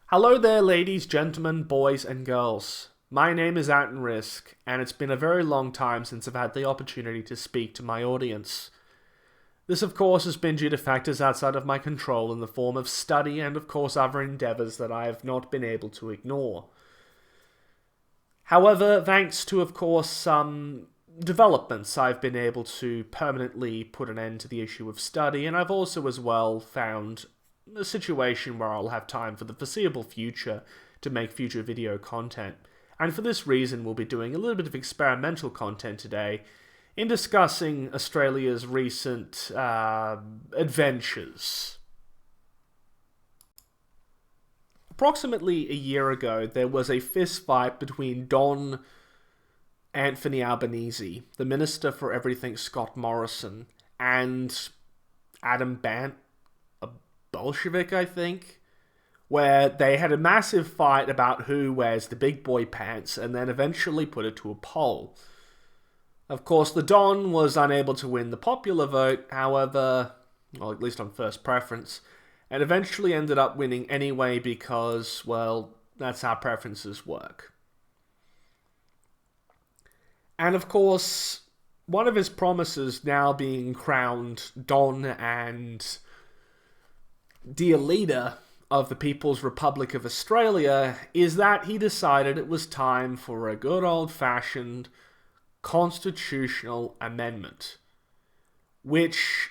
Hello there, ladies, gentlemen, boys, and girls. My name is Anton Risk, and it's been a very long time since I've had the opportunity to speak to my audience. This, of course, has been due to factors outside of my control in the form of study and, of course, other endeavours that I have not been able to ignore. However, thanks to, of course, some developments, I've been able to permanently put an end to the issue of study, and I've also, as well, found a situation where I'll have time for the foreseeable future to make future video content. And for this reason, we'll be doing a little bit of experimental content today in discussing Australia's recent adventures. Approximately a year ago, there was a fist fight between Don Anthony Albanese, the Minister for Everything Scott Morrison, and Adam Bandt, a Bolshevik, I think, where they had a massive fight about who wears the big boy pants and then eventually put it to a poll. Of course, the Don was unable to win the popular vote, however, well, at least on first preference, and eventually ended up winning anyway because, well, that's how preferences work. And of course, one of his promises now being crowned Don and dear leader of the People's Republic of Australia is that he decided it was time for a good old-fashioned constitutional amendment, which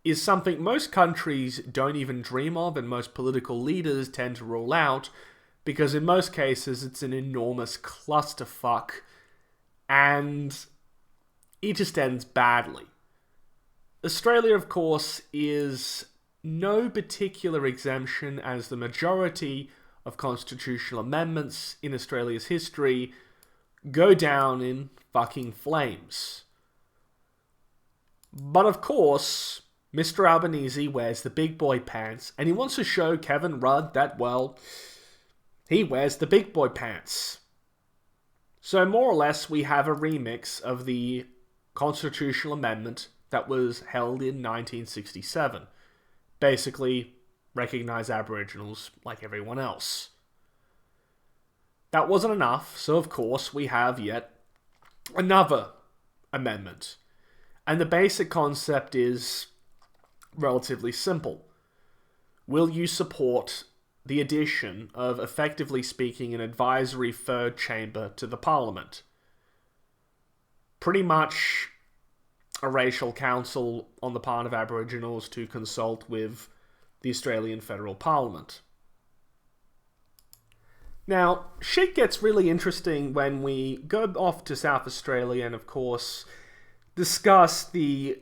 is something most countries don't even dream of and most political leaders tend to rule out because in most cases it's an enormous clusterfuck and it just ends badly. Australia, of course, is no particular exemption as the majority of constitutional amendments in Australia's history go down in fucking flames. But of course, Mr. Albanese wears the big boy pants and he wants to show Kevin Rudd that, well, he wears the big boy pants. So more or less we have a remix of the constitutional amendment that was held in 1967. Basically, recognize Aboriginals like everyone else. That wasn't enough, so of course we have yet another amendment. And the basic concept is relatively simple. Will you support the addition of, effectively speaking, an advisory third chamber to the Parliament? Pretty much a racial council on the part of Aboriginals to consult with the Australian Federal Parliament. Now, shit gets really interesting when we go off to South Australia and, of course, discuss the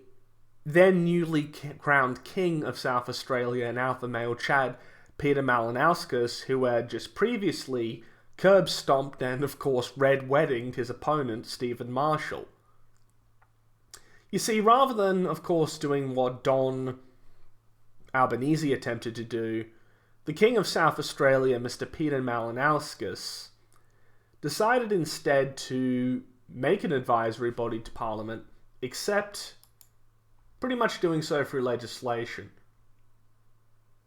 then newly crowned King of South Australia and alpha male Chad, Peter Malinauskas, who had just previously curb-stomped and, of course, red-weddinged his opponent, Stephen Marshall. You see, rather than, of course, doing what Don Albanese attempted to do, the King of South Australia, Mr. Peter Malinauskas, decided instead to make an advisory body to Parliament, except pretty much doing so through legislation.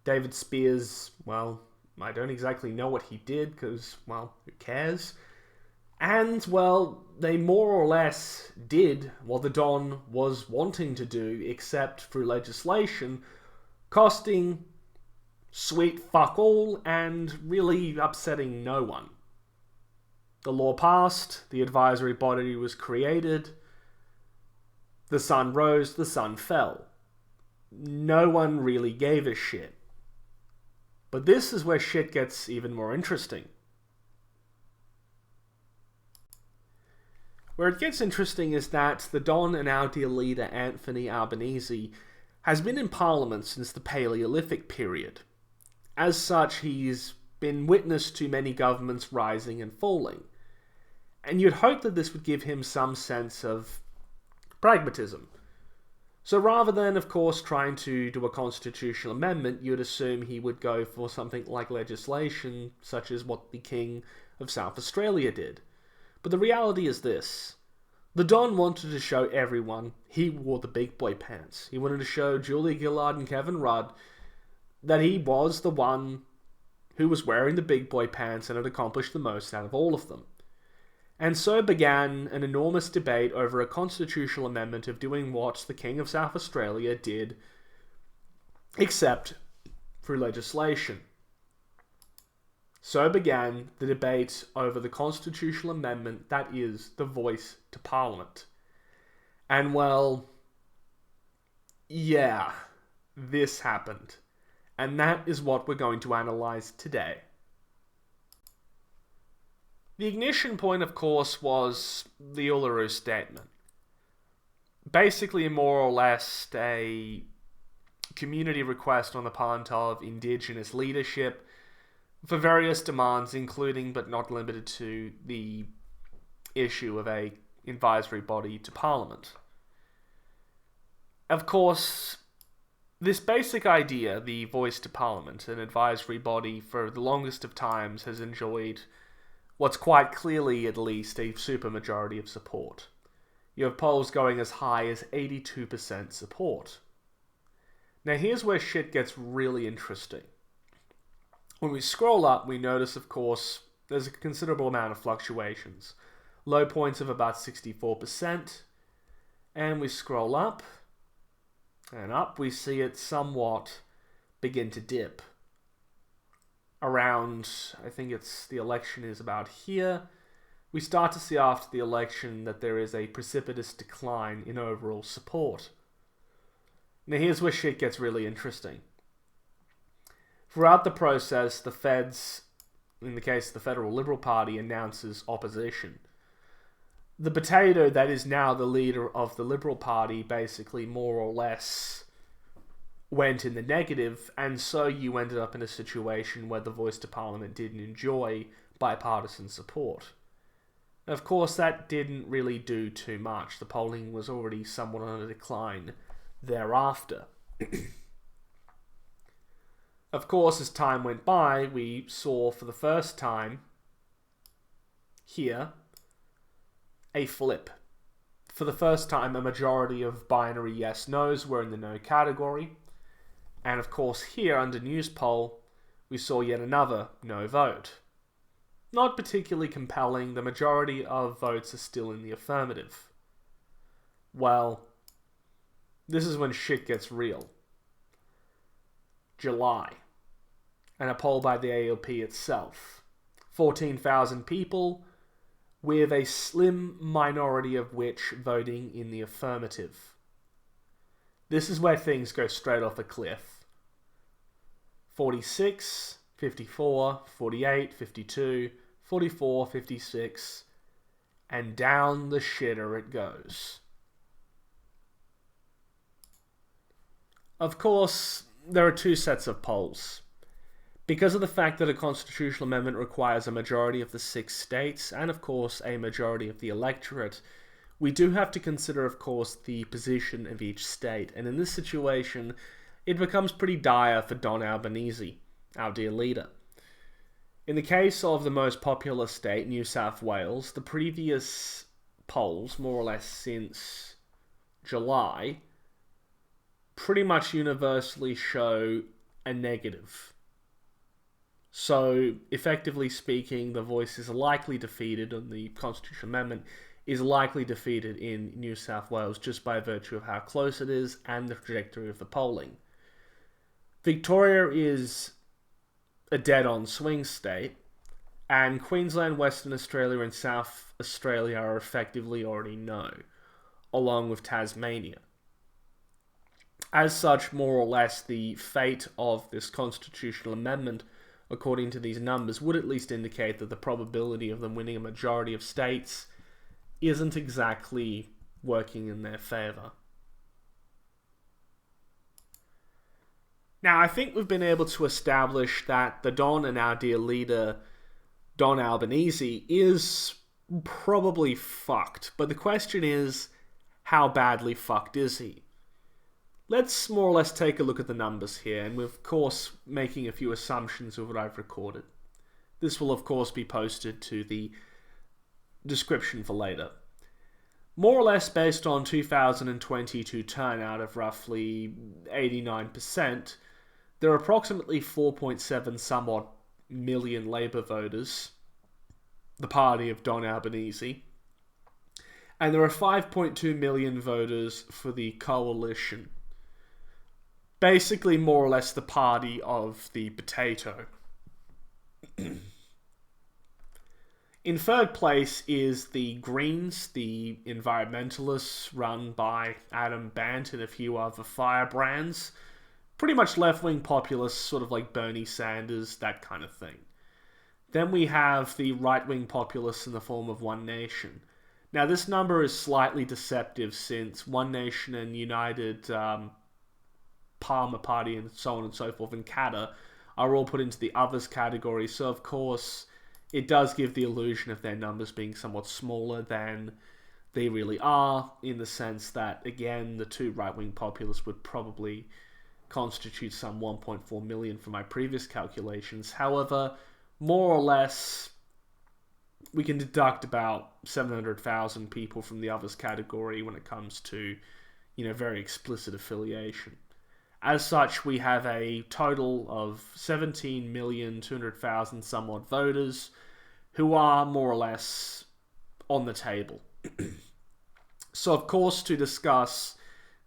David Spears, well, I don't exactly know what he did, because, well, who cares? And, well, they more or less did what the Don was wanting to do, except through legislation, costing sweet fuck all and really upsetting no one. The law passed, the advisory body was created, the sun rose, the sun fell. No one really gave a shit. But this is where shit gets even more interesting. Where it gets interesting is that the Don and our dear leader Anthony Albanese has been in Parliament since the Paleolithic period. As such, he's been witness to many governments rising and falling. And you'd hope that this would give him some sense of pragmatism. So rather than, of course, trying to do a constitutional amendment, you'd assume he would go for something like legislation, such as what the King of South Australia did. But the reality is this. The Don wanted to show everyone he wore the big boy pants. He wanted to show Julia Gillard and Kevin Rudd that he was the one who was wearing the big boy pants and had accomplished the most out of all of them. And so began an enormous debate over a constitutional amendment of doing what the King of South Australia did, except through legislation. So began the debate over the constitutional amendment that is the voice to Parliament. And well, yeah, this happened. And that is what we're going to analyze today. The ignition point, of course, was the Uluru Statement. Basically, more or less, a community request on the part of Indigenous leadership for various demands, including but not limited to the issue of an advisory body to Parliament. Of course, this basic idea, the voice to Parliament, an advisory body, for the longest of times has enjoyed what's quite clearly, at least, a supermajority of support. You have polls going as high as 82% support. Now here's where shit gets really interesting. When we scroll up, we notice, of course, there's a considerable amount of fluctuations. Low points of about 64%, and we scroll up, and up we see it somewhat begin to dip. Around, I think it's the election is about here, we start to see after the election that there is a precipitous decline in overall support. Now here's where shit gets really interesting. Throughout the process, the feds, in the case of the Federal Liberal Party, announces opposition. The potato that is now the leader of the Liberal Party basically more or less went in the negative, and so you ended up in a situation where the voice to Parliament didn't enjoy bipartisan support. Of course, that didn't really do too much. The polling was already somewhat on a decline thereafter. Of course, as time went by, we saw for the first time here a flip. For the first time, a majority of binary yes-nos were in the no category. And of course here under news poll, we saw yet another no vote. Not particularly compelling, the majority of votes are still in the affirmative. Well, this is when shit gets real. July. And a poll by the ALP itself. 14,000 people, with a slim minority of which voting in the affirmative. This is where things go straight off a cliff. 46, 54, 48, 52, 44, 56, and down the shitter it goes. Of course, there are two sets of polls. Because of the fact that a constitutional amendment requires a majority of the 6 states, and of course a majority of the electorate, we do have to consider, of course, the position of each state, and in this situation, it becomes pretty dire for Don Albanese, our dear leader. In the case of the most popular state, New South Wales, the previous polls, more or less since July, pretty much universally show a negative. So, effectively speaking, the voice is likely defeated on the constitutional amendment, is likely defeated in New South Wales just by virtue of how close it is and the trajectory of the polling. Victoria is a dead-on swing state, and Queensland, Western Australia and South Australia are effectively already no, along with Tasmania. As such, more or less, the fate of this constitutional amendment, according to these numbers, would at least indicate that the probability of them winning a majority of states isn't exactly working in their favour. Now, I think we've been able to establish that the Don and our dear leader, Don Albanese, is probably fucked. But the question is, how badly fucked is he? Let's more or less take a look at the numbers here, and we're of course making a few assumptions of what I've recorded. This will of course be posted to the description for later. More or less based on 2022 turnout of roughly 89%, there are approximately 4.7 somewhat million Labour voters, the party of Don Albanese, and there are 5.2 million voters for the Coalition. Basically, more or less the party of the potato. In third place is the Greens, the environmentalists run by Adam Bandt and a few other firebrands. Pretty much left-wing populists, sort of like Bernie Sanders, that kind of thing. Then we have the right-wing populists in the form of One Nation. Now, this number is slightly deceptive since One Nation and United Palmer Party and so on and so forth and Katter are all put into the others category. So, of course, it does give the illusion of their numbers being somewhat smaller than they really are, in the sense that, again, the two right-wing populists would probably constitute some 1.4 million for my previous calculations. However, more or less, we can deduct about 700,000 people from the others category when it comes to, very explicit affiliation. As such, we have a total of 17,200,000 somewhat voters who are more or less on the table. So, of course, to discuss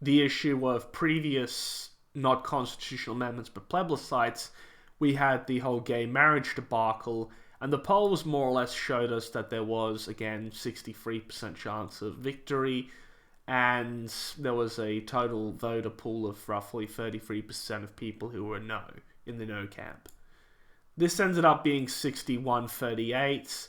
the issue of previous not constitutional amendments but plebiscites, we had the whole gay marriage debacle, and the polls more or less showed us that there was, again, 63% chance of victory, and there was a total voter pool of roughly 33% of people who were no, in the no camp. This ended up being 61-38,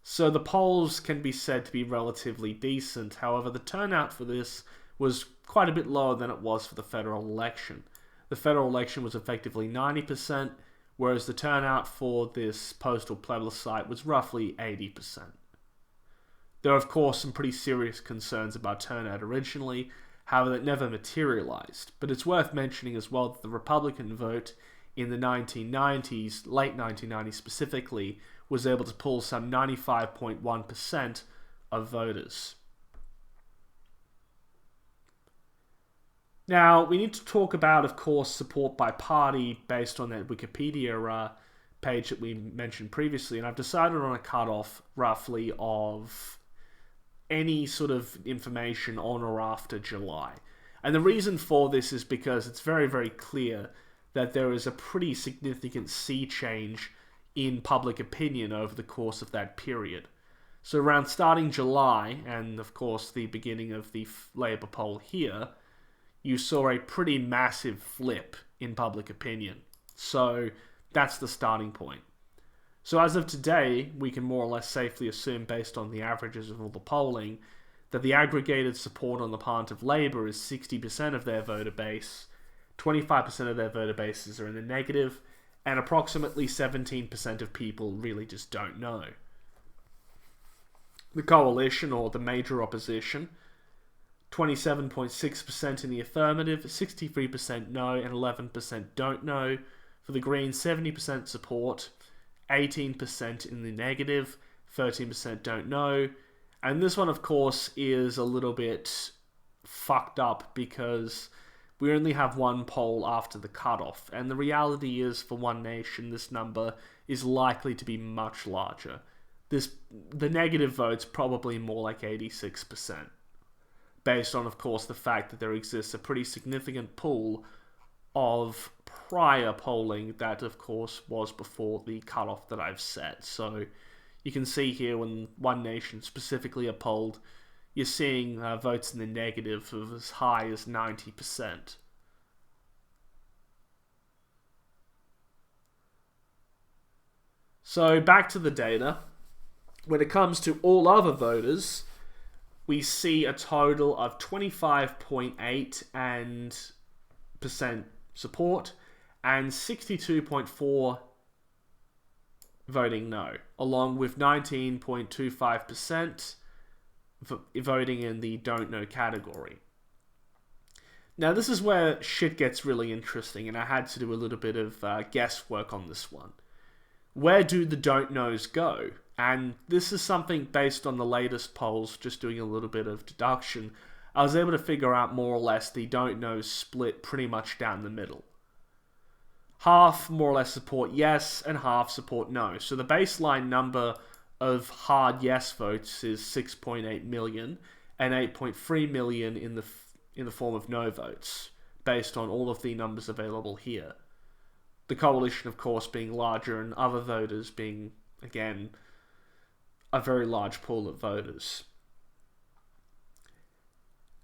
so the polls can be said to be relatively decent. However, the turnout for this was quite a bit lower than it was for the federal election. The federal election was effectively 90%, whereas the turnout for this postal plebiscite was roughly 80%. There are, of course, some pretty serious concerns about turnout originally, however, that never materialized. But it's worth mentioning as well that the Republican vote in the 1990s, late 1990s specifically, was able to pull some 95.1% of voters. Now, we need to talk about, of course, support by party based on that Wikipedia page that we mentioned previously, and I've decided on a cutoff roughly of any sort of information on or after July. And the reason for this is because it's very, very clear that there is a pretty significant sea change in public opinion over the course of that period. So around starting July, and of course the beginning of the Labour poll here, you saw a pretty massive flip in public opinion. So that's the starting point. So as of today, we can more or less safely assume, based on the averages of all the polling, that the aggregated support on the part of Labour is 60% of their voter base, 25% of their voter bases are in the negative, and approximately 17% of people really just don't know. The Coalition, or the major opposition, 27.6% in the affirmative, 63% no, and 11% don't know. For the Greens, 70% support, 18% in the negative, 13% don't know. And this one, of course, is a little bit fucked up because we only have one poll after the cutoff. And the reality is, for One Nation, this number is likely to be much larger. The negative vote's probably more like 86%. Based on, of course, the fact that there exists a pretty significant pool of prior polling that, of course, was before the cutoff that I've set. So you can see here when One Nation specifically are polled, you're seeing votes in the negative of as high as 90%. So back to the data. When it comes to all other voters, we see a total of 25.8% support and 62.4% voting no, along with 19.25% voting in the don't know category. Now, this is where shit gets really interesting, and I had to do a little bit of guesswork on this one. Where do the don't knows go? And this is something based on the latest polls, just doing a little bit of deduction. I was able to figure out more or less the don't knows split pretty much down the middle. half more or less support yes and half support no. So the baseline number of hard yes votes is 6.8 million and 8.3 million in the form of no votes, based on all of the numbers available here. The coalition, of course, being larger and other voters being, again, a very large pool of voters.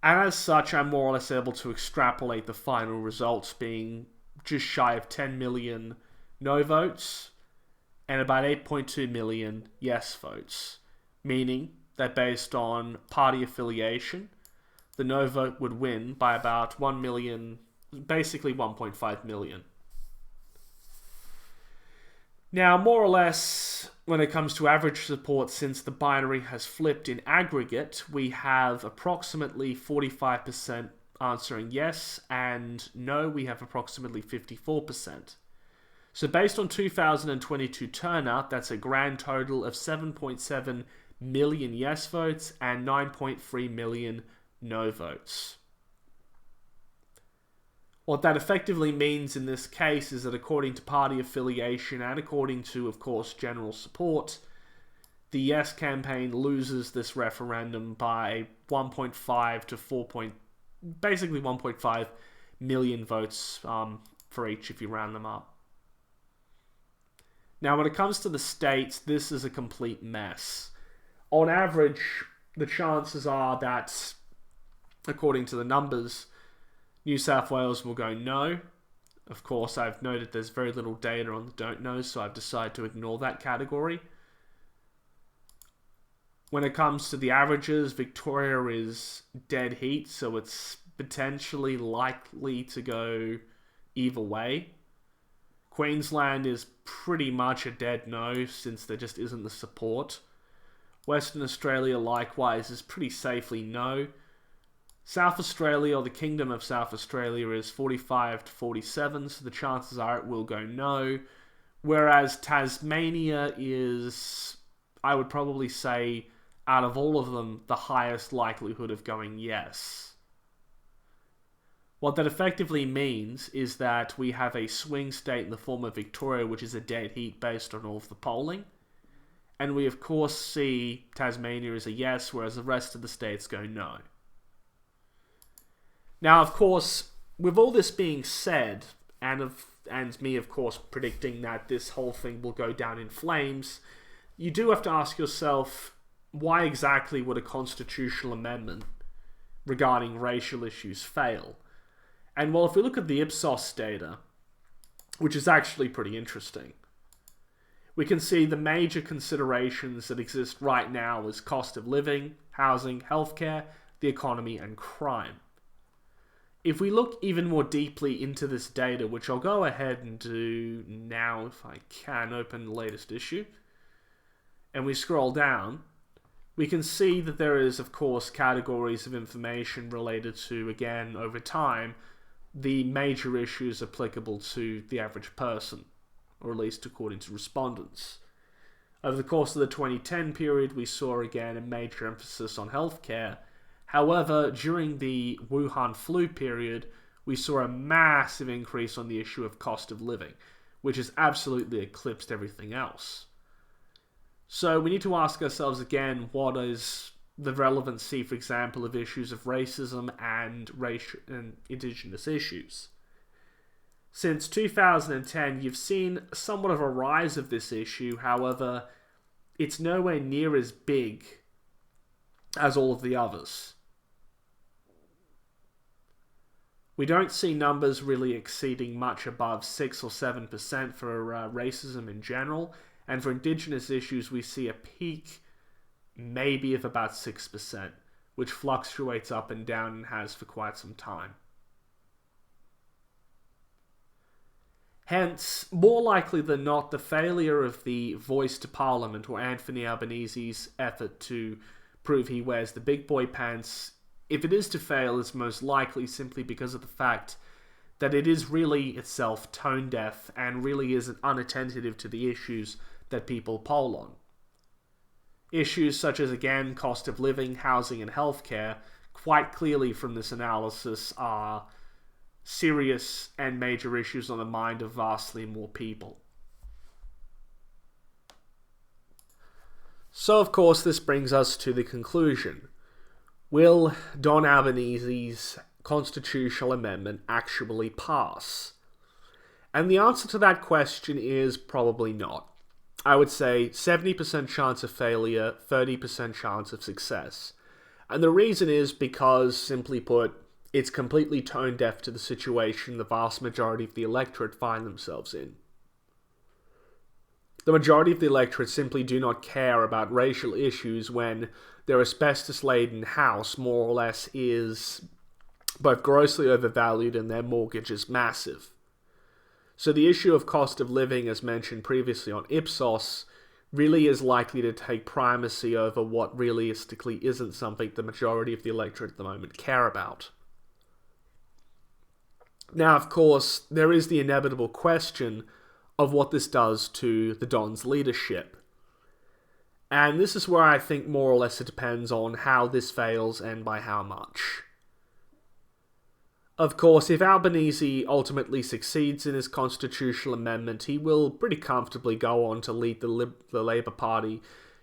And as such, I'm more or less able to extrapolate the final results being just shy of 10 million no votes and about 8.2 million yes votes, meaning that based on party affiliation, the no vote would win by about 1 million, basically 1.5 million. Now, more or less, when it comes to average support, since the binary has flipped in aggregate, we have approximately 45% answering yes, and no, we have approximately 54%. So based on 2022 turnout, that's a grand total of 7.7 million yes votes and 9.3 million no votes. What that effectively means in this case is that according to party affiliation and according to, of course, general support, the yes campaign loses this referendum by 1.5 to 4. Basically 1.5 million votes for each if you round them up. Now, when it comes to the states, this is a complete mess. On average, the chances are that, according to the numbers, New South Wales will go no. Of course, I've noted there's very little data on the don't know, so I've decided to ignore that category. When it comes to the averages, Victoria is dead heat, so it's potentially likely to go either way. Queensland is pretty much a dead no, since there just isn't the support. Western Australia, likewise, is pretty safely no. South Australia, or the Kingdom of South Australia, is 45 to 47, so the chances are it will go no. Whereas Tasmania is, I would probably say, out of all of them, the highest likelihood of going yes. What that effectively means is that we have a swing state in the form of Victoria, which is a dead heat based on all of the polling. And we, of course, see Tasmania as a yes, whereas the rest of the states go no. Now, of course, with all this being said, and me, of course, predicting that this whole thing will go down in flames, you do have to ask yourself, why exactly would a constitutional amendment regarding racial issues fail? And well, if we look at the Ipsos data, which is actually pretty interesting, we can see the major considerations that exist right now as cost of living, housing, healthcare, the economy, and crime. If we look even more deeply into this data, which I'll go ahead and do now if I can, open the latest issue, and we scroll down, we can see that there is, of course, categories of information related to, again, over time, the major issues applicable to the average person, or at least according to respondents. Over the course of the 2010 period, we saw again a major emphasis on healthcare. However, during the Wuhan flu period, we saw a massive increase on the issue of cost of living, which has absolutely eclipsed everything else. So we need to ask ourselves again, what is the relevancy, for example, of issues of racism and racial and indigenous issues? Since 2010, you've seen somewhat of a rise of this issue. However, it's nowhere near as big as all of the others. We don't see numbers really exceeding much above 6 or 7% for racism in general, and for indigenous issues we see a peak maybe of about 6%, which fluctuates up and down and has for quite some time. Hence, more likely than not, the failure of the Voice to Parliament, or Anthony Albanese's effort to prove he wears the big boy pants, if it is to fail, is most likely simply because of the fact that it is really itself tone deaf and really isn't unattentive to the issues that people poll on. Issues such as, again, cost of living, housing, and healthcare, quite clearly from this analysis, are serious and major issues on the mind of vastly more people. So, of course, this brings us to the conclusion. Will Don Albanese's constitutional amendment actually pass? And the answer to that question is probably not. I would say 70% chance of failure, 30% chance of success. And the reason is because, simply put, it's completely tone deaf to the situation the vast majority of the electorate find themselves in. The majority of the electorate simply do not care about racial issues when their asbestos-laden house more or less is both grossly overvalued and their mortgage is massive. So the issue of cost of living, as mentioned previously on Ipsos, really is likely to take primacy over what realistically isn't something the majority of the electorate at the moment care about. Now, of course, there is the inevitable question of what this does to the Don's leadership. And this is where I think more or less it depends on how this fails and by how much. Of course, if Albanese ultimately succeeds in his constitutional amendment, he will pretty comfortably go on to lead the Labour Party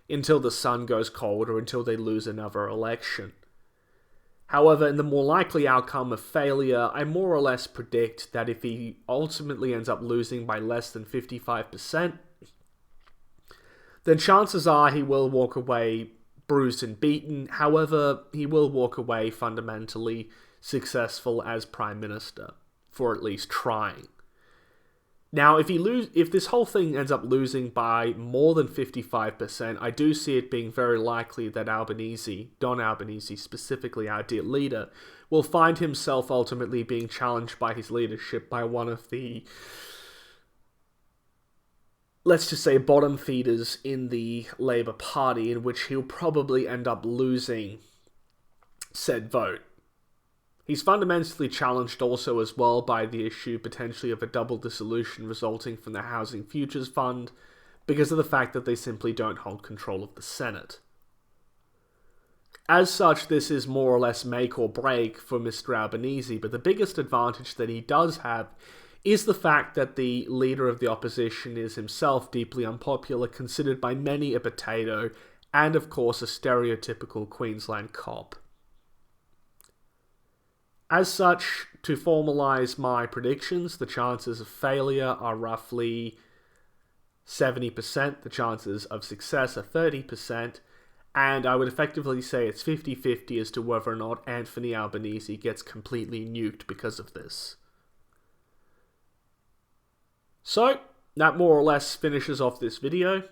until the sun goes cold or until they lose another election. However, in the more likely outcome of failure, I more or less predict that if he ultimately ends up losing by less than 55%, then chances are he will walk away bruised and beaten. However, he will walk away fundamentally successful as Prime Minister, for at least trying. Now, if this whole thing ends up losing by more than 55%, I do see it being very likely that Don Albanese, specifically our dear leader, will find himself ultimately being challenged by his leadership by one of the, let's just say, bottom feeders in the Labour Party, in which he'll probably end up losing said vote. He's fundamentally challenged also as well by the issue potentially of a double dissolution resulting from the Housing Futures Fund because of the fact that they simply don't hold control of the Senate. As such, this is more or less make or break for Mr. Albanese, but the biggest advantage that he does have is the fact that the leader of the opposition is himself deeply unpopular, considered by many a potato, and of course a stereotypical Queensland cop. As such, to formalise my predictions, the chances of failure are roughly 70%, the chances of success are 30%, and I would effectively say it's 50-50 as to whether or not Anthony Albanese gets completely nuked because of this. So, that more or less finishes off this video.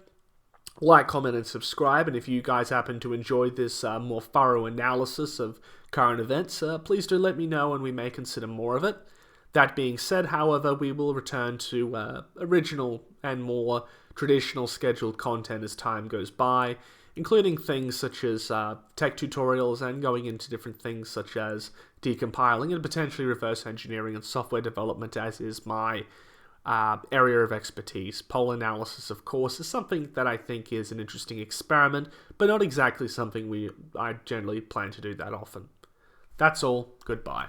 Like, comment, and subscribe, and if you guys happen to enjoy this more thorough analysis of current events, please do let me know and we may consider more of it. That being said, however, we will return to original and more traditional scheduled content as time goes by, including things such as tech tutorials and going into different things such as decompiling and potentially reverse engineering and software development, as is my area of expertise. Poll analysis, of course, is something that I think is an interesting experiment, but not exactly something I generally plan to do that often. That's all. Goodbye.